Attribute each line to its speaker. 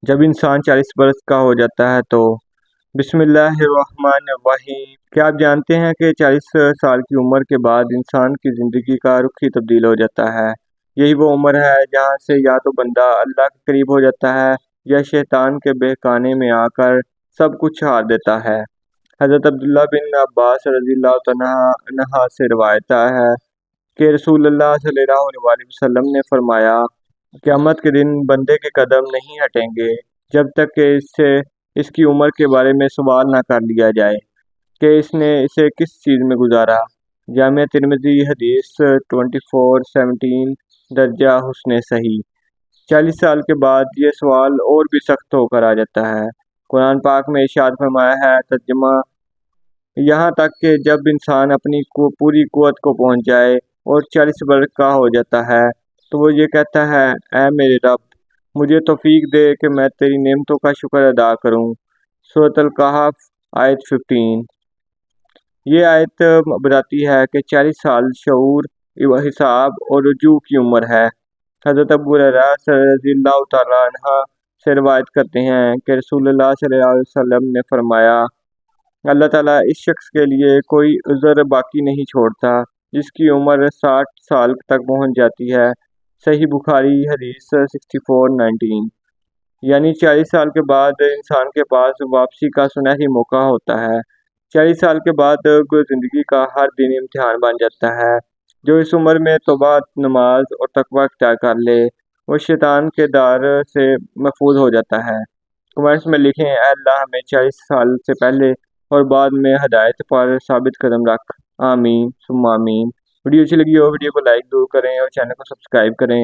Speaker 1: جب انسان 40 برس کا ہو جاتا ہے تو بسم اللہ الرحمن الرحیم۔ کیا آپ جانتے ہیں کہ 40 سال کی عمر کے بعد انسان کی زندگی کا رخ ہی تبدیل ہو جاتا ہے۔ یہی وہ عمر ہے جہاں سے یا تو بندہ اللہ کے قریب ہو جاتا ہے یا شیطان کے بہکانے میں آ کر سب کچھ ہار دیتا ہے۔ حضرت عبداللہ بن عباس رضی اللہ تعالیٰ عنہ سے روایت ہے کہ رسول اللہ صلی اللہ علیہ وسلم نے فرمایا، قیامت کے دن بندے کے قدم نہیں ہٹیں گے جب تک کہ اس سے اس کی عمر کے بارے میں سوال نہ کر لیا جائے کہ اس نے اسے کس چیز میں گزارا۔ جامع ترمذی حدیث 2417 درجہ حسن صحیح۔ 40 سال کے بعد یہ سوال اور بھی سخت ہو کر آ جاتا ہے۔ قرآن پاک میں ارشاد فرمایا ہے، ترجمہ، یہاں تک کہ جب انسان اپنی پوری قوت کو پہنچ جائے اور 40 برس کا ہو جاتا ہے تو وہ یہ کہتا ہے، اے میرے رب، مجھے توفیق دے کہ میں تیری نعمتوں کا شکر ادا کروں۔ سورۃ الکہف آیت 15۔ یہ آیت بتاتی ہے کہ 40 سال شعور، حساب اور رجوع کی عمر ہے۔ حضرت ابو ہریرہ رضی اللہ تعالیٰ عنہ سے روایت کرتے ہیں کہ رسول اللہ صلی اللہ علیہ وسلم نے فرمایا، اللہ تعالیٰ اس شخص کے لیے کوئی عذر باقی نہیں چھوڑتا جس کی عمر 60 سال تک پہنچ جاتی ہے۔ صحیح بخاری حدیث 6419۔ یعنی 40 سال کے بعد انسان کے پاس واپسی کا سنہری موقع ہوتا ہے۔ 40 سال کے بعد زندگی کا ہر دن امتحان بن جاتا ہے۔ جو اس عمر میں توبہ، نماز اور تقوی اختیار کر لے وہ شیطان کے دار سے محفوظ ہو جاتا ہے۔ کمنٹس میں لکھیں، اے اللہ ہمیں 40 سال سے پہلے اور بعد میں ہدایت پر ثابت قدم رکھ۔ آمین ثم آمین۔ ویڈیو اچھی لگی ہو ویڈیو کو لائک ضرور کریں اور چینل کو سبسکرائب کریں۔